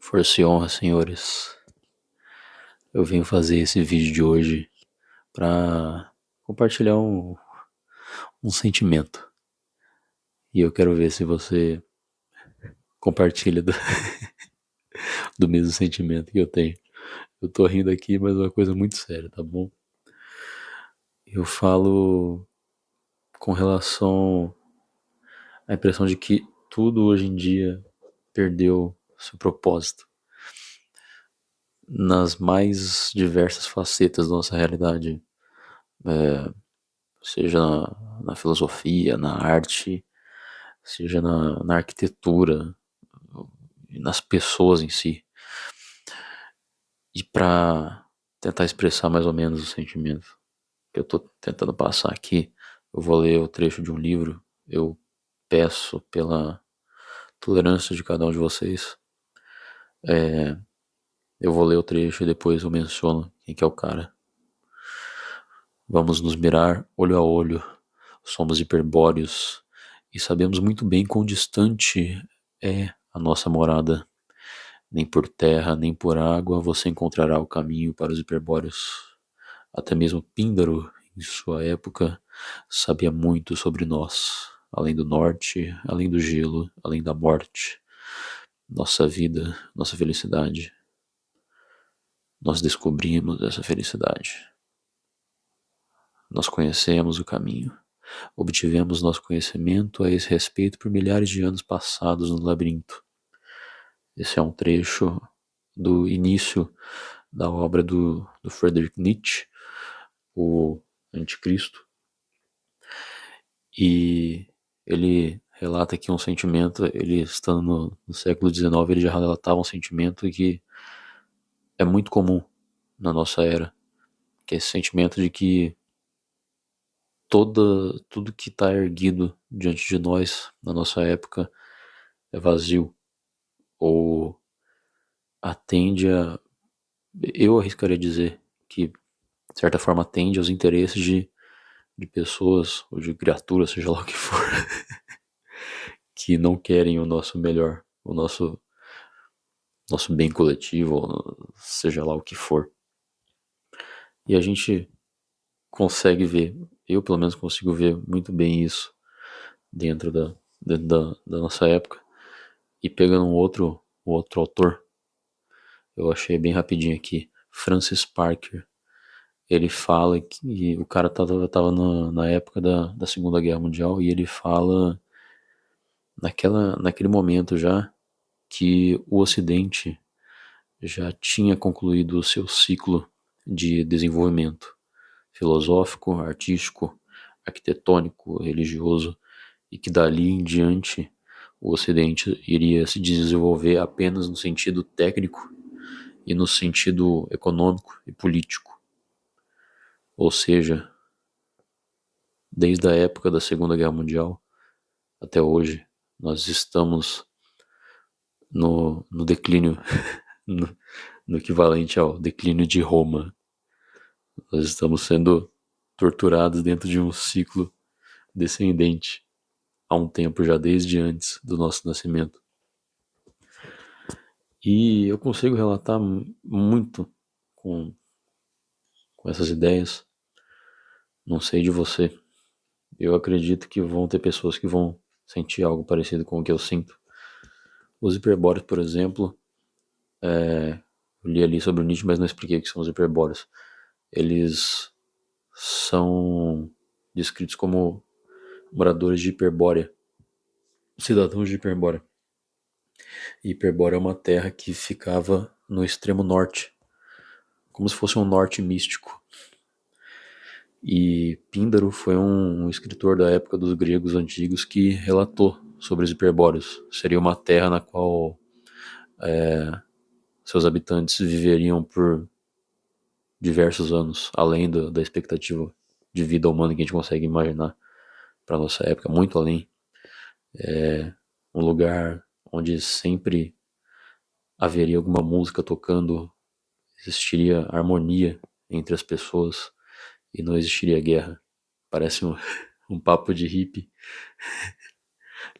Força e honra, senhores. Eu venho fazer esse vídeo de hoje para compartilhar um sentimento. E eu quero ver se você compartilha do mesmo sentimento que eu tenho. Eu tô rindo aqui, mas é uma coisa muito séria, tá bom? Eu falo com relação à impressão de que tudo hoje em dia perdeu seu propósito nas mais diversas facetas da nossa realidade. Seja na filosofia, na arte, seja na arquitetura, nas pessoas em si. E para tentar expressar mais ou menos o sentimento que eu tô tentando passar aqui, eu vou ler o trecho de um livro. Eu peço pela tolerância de cada um de vocês. Eu vou ler o trecho e depois eu menciono quem que é o cara. Vamos nos mirar olho a olho. Somos hiperbóreos e sabemos muito bem quão distante é a nossa morada. Nem por terra, nem por água você encontrará o caminho para os hiperbóreos. Até mesmo Píndaro, em sua época, sabia muito sobre nós. Além do norte, além do gelo, além da morte. Nossa vida, nossa felicidade. Nós descobrimos essa felicidade. Nós conhecemos o caminho. Obtivemos nosso conhecimento a esse respeito por milhares de anos passados no labirinto. Esse é um trecho do início da obra do Friedrich Nietzsche, o Anticristo, e ele relata aqui um sentimento. Ele estando no século XIX, ele já relatava um sentimento que é muito comum na nossa era, que é esse sentimento de que tudo que está erguido diante de nós na nossa época é vazio, ou atende eu arriscaria dizer que, de certa forma, atende aos interesses de pessoas ou de criaturas, seja lá o que for, que não querem o nosso melhor, o nosso bem coletivo, ou seja lá o que for. E a gente consegue ver, eu pelo menos consigo ver muito bem isso dentro da nossa época. E pegando um outro autor, eu achei bem rapidinho aqui, Francis Parker. Ele fala que o cara tava na época da Segunda Guerra Mundial, e ele fala naquele momento já que o Ocidente já tinha concluído o seu ciclo de desenvolvimento filosófico, artístico, arquitetônico, religioso, e que dali em diante o Ocidente iria se desenvolver apenas no sentido técnico e no sentido econômico e político. Ou seja, desde a época da Segunda Guerra Mundial até hoje, nós estamos no declínio, no, no equivalente ao declínio de Roma. Nós estamos sendo torturados dentro de um ciclo descendente há um tempo já, desde antes do nosso nascimento. E eu consigo relatar muito com essas ideias. Não sei de você. Eu acredito que vão ter pessoas que vão sentir algo parecido com o que eu sinto. Os hiperbóreos, por exemplo, eu li ali sobre o Nietzsche, mas não expliquei o que são os hiperbóreos. Eles são descritos como moradores de Hiperbórea, cidadãos de Hiperbórea. E Hiperbórea é uma terra que ficava no extremo norte, como se fosse um norte místico. E Píndaro foi um escritor da época dos gregos antigos que relatou sobre os hiperbóreos. Seria uma terra na qual seus habitantes viveriam por diversos anos, além da expectativa de vida humana que a gente consegue imaginar para nossa época, muito além. Um lugar onde sempre haveria alguma música tocando, existiria harmonia entre as pessoas e não existiria guerra. Parece um papo de hippie,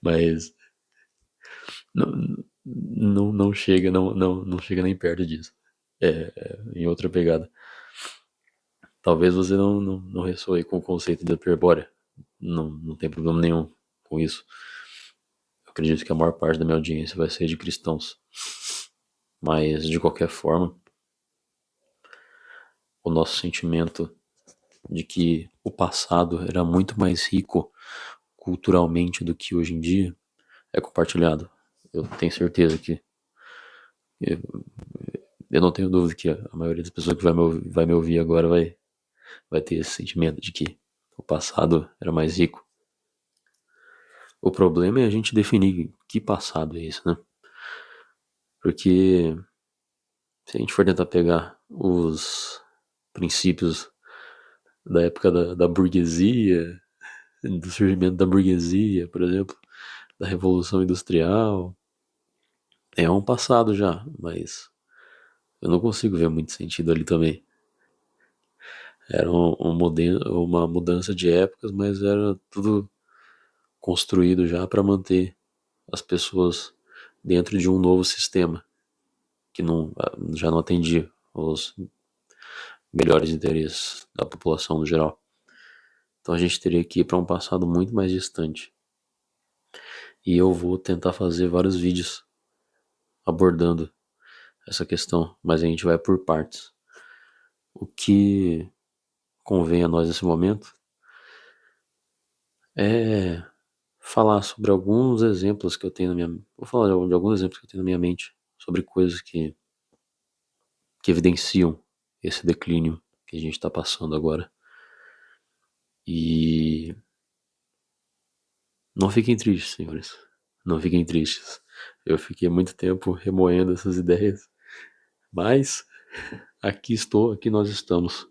mas não, não chega, não chega nem perto disso. Em outra pegada. Talvez você não ressoe com o conceito de hiperbórea. Não tem problema nenhum com isso. Eu acredito que a maior parte da minha audiência vai ser de cristãos. Mas, de qualquer forma, o nosso sentimento de que o passado era muito mais rico culturalmente do que hoje em dia é compartilhado. Eu tenho certeza que eu, eu não tenho dúvida que a maioria das pessoas que vai me ouvir agora vai ter esse sentimento de que o passado era mais rico. O problema é a gente definir que passado é esse, né? Porque se a gente for tentar pegar os princípios da época da burguesia, do surgimento da burguesia, por exemplo, da Revolução Industrial, é um passado já, mas eu não consigo ver muito sentido ali também. Era uma mudança de épocas, mas era tudo construído já para manter as pessoas dentro de um novo sistema que já não atendia os melhores interesses da população no geral. Então a gente teria que ir para um passado muito mais distante. E eu vou tentar fazer vários vídeos abordando essa questão, mas a gente vai por partes. O que convém a nós nesse momento é falar sobre alguns exemplos que eu tenho na minha... Vou falar de alguns exemplos que eu tenho na minha mente sobre coisas que evidenciam esse declínio que a gente está passando agora. E não fiquem tristes, senhores. Não fiquem tristes. Eu fiquei muito tempo remoendo essas ideias, mas aqui estou, aqui nós estamos.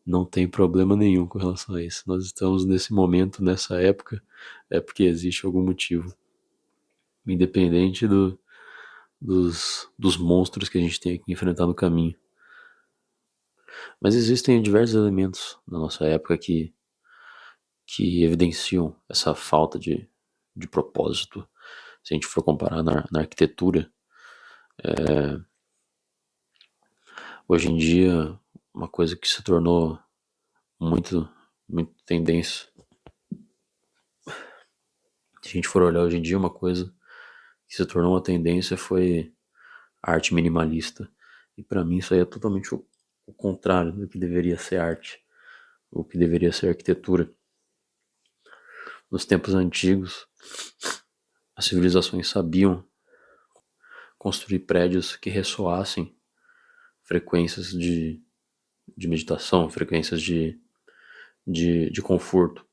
Não tem problema nenhum com relação a isso. Nós estamos nesse momento, nessa época, é porque existe algum motivo. Independente dos monstros que a gente tem que enfrentar no caminho. Mas existem diversos elementos na nossa época que evidenciam essa falta de propósito. Se a gente for comparar na arquitetura, hoje em dia, uma coisa que se tornou muito tendência. Se a gente for olhar hoje em dia, uma coisa que se tornou uma tendência foi a arte minimalista. E para mim isso aí é totalmente o contrário do que deveria ser arte, o que deveria ser arquitetura. Nos tempos antigos, as civilizações sabiam construir prédios que ressoassem frequências de meditação, frequências de conforto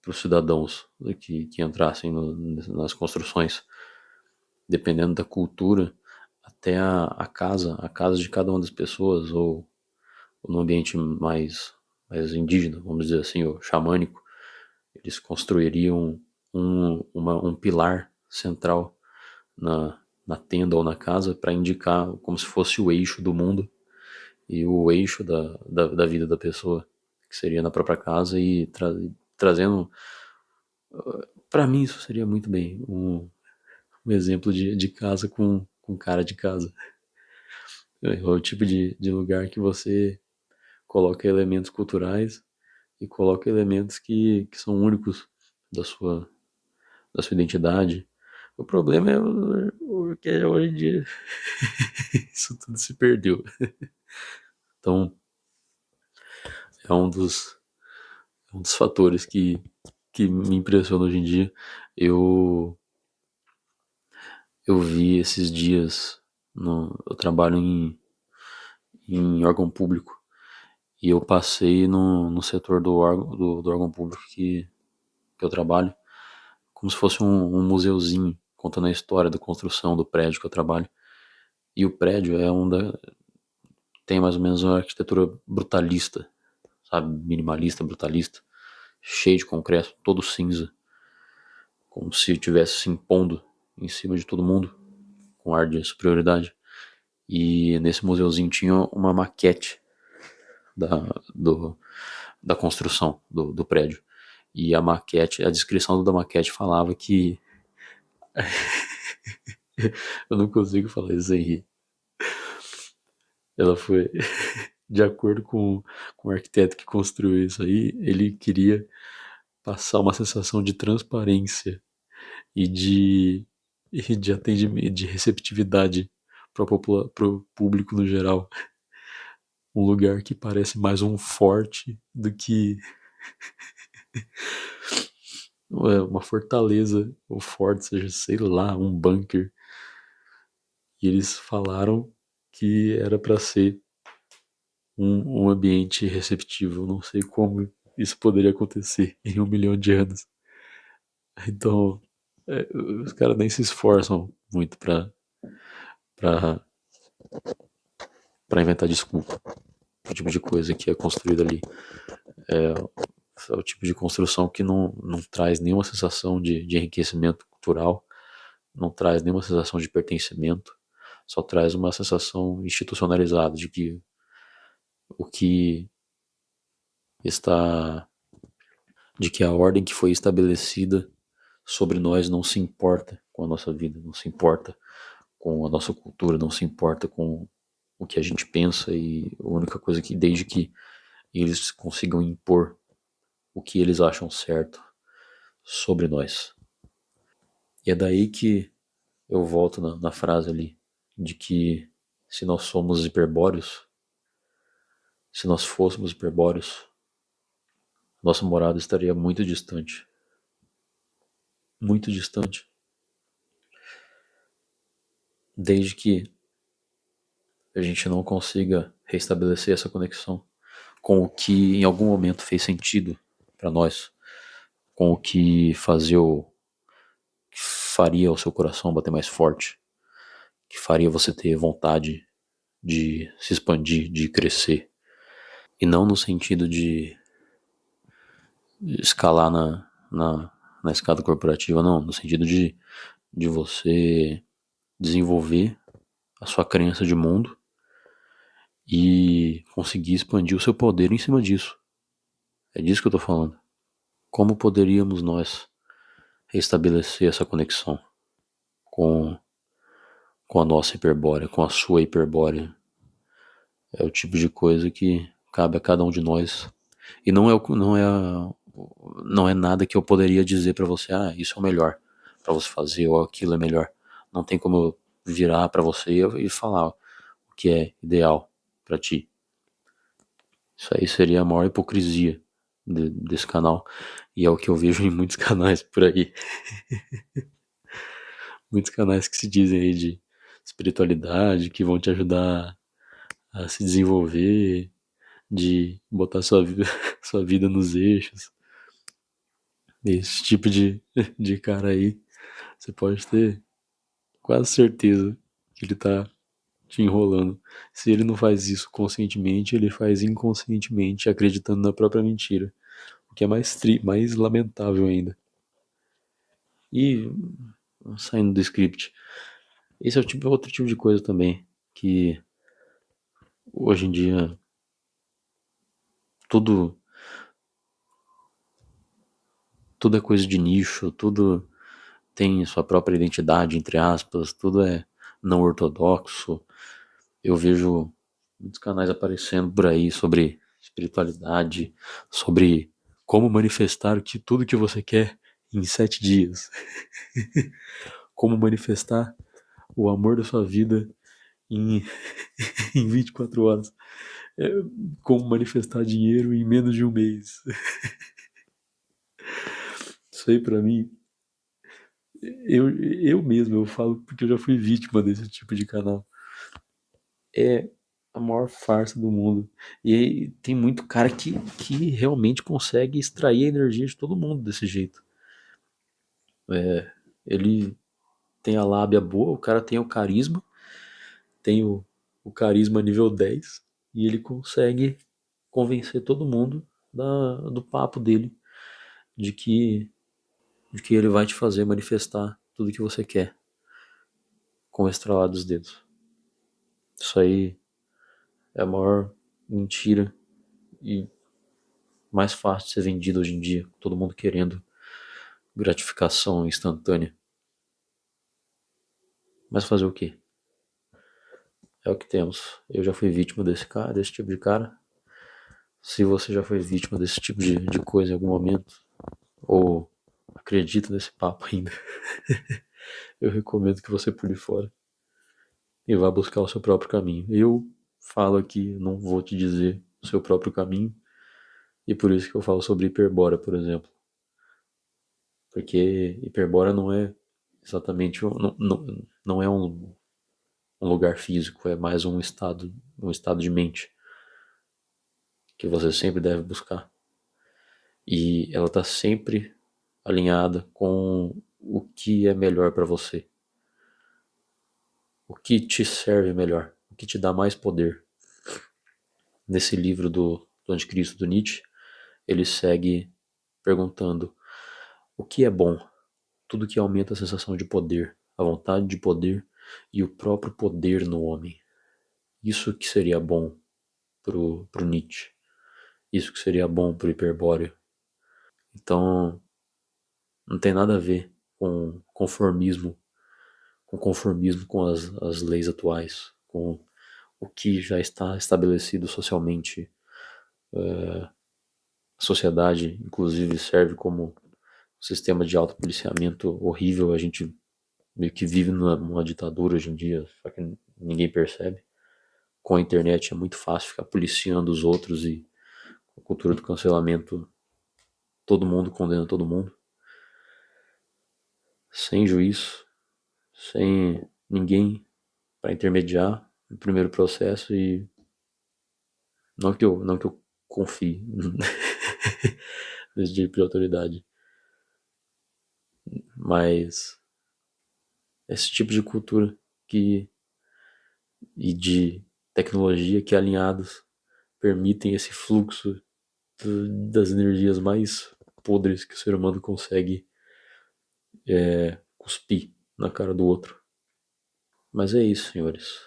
para os cidadãos que entrassem nas construções. Dependendo da cultura, até a casa de cada uma das pessoas, ou no ambiente mais indígena, vamos dizer assim, ou xamânico, eles construiriam um pilar central na tenda ou na casa para indicar como se fosse o eixo do mundo e o eixo da vida da pessoa, que seria na própria casa, e trazendo... Para mim isso seria muito bem um exemplo de casa com cara de casa. É o tipo de lugar que você coloca elementos culturais e coloca elementos que são únicos da sua, da sua identidade. O problema é que hoje em dia isso tudo se perdeu. Então, é um dos fatores que me impressiona hoje em dia. Eu, eu vi esses dias, eu trabalho em órgão público, e eu passei no setor do órgão público que eu trabalho, como se fosse um museuzinho, contando a história da construção do prédio que eu trabalho. E o prédio tem mais ou menos uma arquitetura brutalista, sabe? Minimalista, brutalista, cheio de concreto, todo cinza, como se estivesse se impondo em cima de todo mundo, com ar de superioridade. E nesse museuzinho tinha uma maquete da, do, da construção do prédio. E a descrição da maquete falava que Eu não consigo falar isso sem rir. Ela foi, de acordo com o arquiteto que construiu isso aí, ele queria passar uma sensação de transparência e de atendimento, de receptividade para o público no geral. Um lugar que parece mais um forte do que uma fortaleza, ou forte, seja, sei lá, um bunker. E eles falaram que era para ser um ambiente receptivo. Eu não sei como isso poderia acontecer em 1 milhão de anos. Então, os caras nem se esforçam muito pra, pra inventar desculpa pro tipo de coisa que é construída ali. É o tipo de construção que não traz nenhuma sensação de enriquecimento cultural, não traz nenhuma sensação de pertencimento, só traz uma sensação institucionalizada de que o que está, de que a ordem que foi estabelecida sobre nós não se importa com a nossa vida, não se importa com a nossa cultura, não se importa com o que a gente pensa, e a única coisa que, desde que eles consigam impor o que eles acham certo sobre nós. E é daí que eu volto na frase ali, de que se nós somos hiperbóreos, se nós fôssemos hiperbóreos, nossa morada estaria muito distante. Muito distante. Desde que a gente não consiga restabelecer essa conexão com o que em algum momento fez sentido para nós, com o que que faria o seu coração bater mais forte, que faria você ter vontade de se expandir, de crescer. E não no sentido de escalar na escada corporativa, não. No sentido de você desenvolver a sua crença de mundo e conseguir expandir o seu poder em cima disso. É disso que eu tô falando. Como poderíamos nós restabelecer essa conexão com, com a nossa hiperbórea, com a sua hiperbórea? É o tipo de coisa que cabe a cada um de nós. E não é nada que eu poderia dizer pra você, ah, isso é o melhor pra você fazer, ou aquilo é melhor. Não tem como eu virar pra você e falar o que é ideal pra ti. Isso aí seria a maior hipocrisia desse canal. E é o que eu vejo em muitos canais por aí. Muitos canais que se dizem aí de espiritualidade, que vão te ajudar a se desenvolver, de botar sua vida nos eixos. Esse tipo de cara aí, você pode ter quase certeza que ele tá te enrolando. Se ele não faz isso conscientemente, ele faz inconscientemente, acreditando na própria mentira. O que é mais lamentável ainda. E, saindo do script, esse é outro tipo de coisa também, que hoje em dia tudo, tudo é coisa de nicho, tudo tem sua própria identidade, entre aspas, tudo é não ortodoxo. Eu vejo muitos canais aparecendo por aí sobre espiritualidade, sobre como manifestar tudo que você quer em 7 dias. Como manifestar o amor da sua vida em, em 24 horas. É, como manifestar dinheiro em menos de um mês. Isso aí pra mim, eu mesmo, eu falo porque eu já fui vítima desse tipo de canal. É a maior farsa do mundo. E aí tem muito cara que realmente consegue extrair a energia de todo mundo desse jeito. Ele tem a lábia boa, o cara tem o carisma, tem o carisma nível 10 e ele consegue convencer todo mundo do papo dele, de que, de que ele vai te fazer manifestar tudo que você quer com o estralar dos dedos. Isso aí é a maior mentira e mais fácil de ser vendido hoje em dia, todo mundo querendo gratificação instantânea. Mas fazer o quê? É o que temos. Eu já fui vítima desse tipo de cara. Se você já foi vítima desse tipo de coisa em algum momento, ou acredita nesse papo ainda, eu recomendo que você pule fora e vá buscar o seu próprio caminho. Eu falo aqui, não vou te dizer o seu próprio caminho, e por isso que eu falo sobre Hiperbórea, por exemplo. Porque Hiperbórea não é exatamente, não é um lugar físico, é mais um estado de mente que você sempre deve buscar. E ela está sempre alinhada com o que é melhor para você, o que te serve melhor, o que te dá mais poder. Nesse livro do Anticristo do Nietzsche, ele segue perguntando o que é bom, tudo que aumenta a sensação de poder, a vontade de poder e o próprio poder no homem. Isso que seria bom pro Nietzsche, isso que seria bom pro Hiperbóreo. Então, não tem nada a ver com conformismo com as leis atuais, com o que já está estabelecido socialmente. A sociedade, inclusive, serve como um sistema de autopoliciamento horrível. A gente meio que vive numa ditadura hoje em dia, só que ninguém percebe. Com a internet é muito fácil ficar policiando os outros e com a cultura do cancelamento, todo mundo condena todo mundo, sem juízo, sem ninguém para intermediar no primeiro processo. E não que eu confie nesse tipo de autoridade, mas esse tipo de cultura que, e de tecnologia que alinhados permitem esse fluxo das energias mais podres que o ser humano consegue cuspir na cara do outro. Mas é isso, senhores.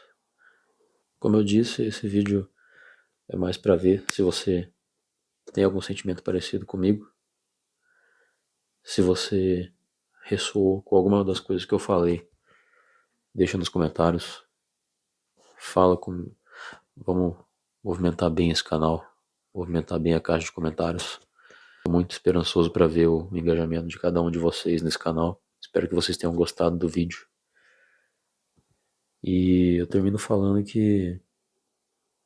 Como eu disse, esse vídeo é mais para ver se você tem algum sentimento parecido comigo, se você ressoou com alguma das coisas que eu falei, deixa nos comentários, fala com, vamos movimentar bem esse canal, movimentar bem a caixa de comentários. Estou muito esperançoso para ver o engajamento de cada um de vocês nesse canal. Espero que vocês tenham gostado do vídeo. E eu termino falando que,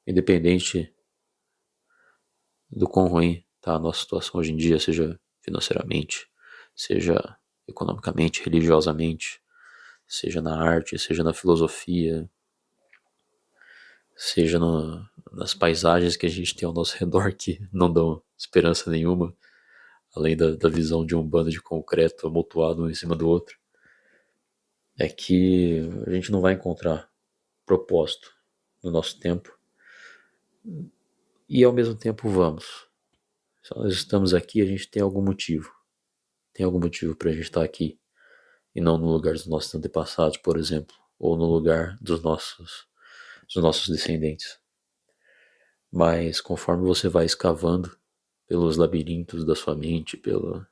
independente do quão ruim tá a nossa situação hoje em dia, seja financeiramente, seja economicamente, religiosamente, seja na arte, seja na filosofia, seja nas paisagens que a gente tem ao nosso redor que não dão esperança nenhuma, além da visão de um bando de concreto amontoado um em cima do outro, é que a gente não vai encontrar propósito no nosso tempo e ao mesmo tempo vamos. Se nós estamos aqui, a gente tem algum motivo. Tem algum motivo para a gente estar aqui e não no lugar dos nossos antepassados, por exemplo, ou no lugar dos nossos descendentes. Mas conforme você vai escavando pelos labirintos da sua mente, pelo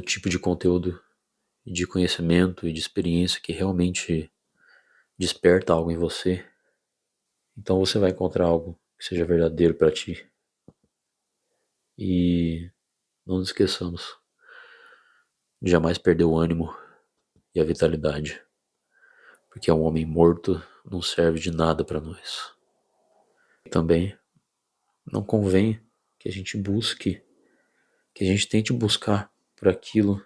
tipo de conteúdo, de conhecimento e de experiência que realmente desperta algo em você, então você vai encontrar algo que seja verdadeiro para ti. E não nos esqueçamos de jamais perder o ânimo e a vitalidade, porque um homem morto não serve de nada para nós. E também não convém que a gente busque, que a gente tente buscar por aquilo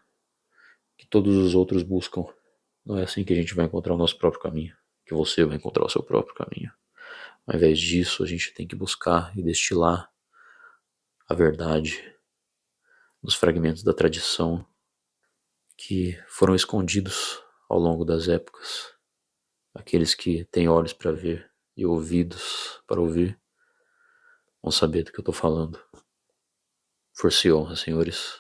que todos os outros buscam. Não é assim que a gente vai encontrar o nosso próprio caminho, que você vai encontrar o seu próprio caminho. Ao invés disso, a gente tem que buscar e destilar a verdade nos fragmentos da tradição que foram escondidos ao longo das épocas. Aqueles que têm olhos para ver e ouvidos para ouvir vão saber do que eu estou falando. Força e honra, senhores.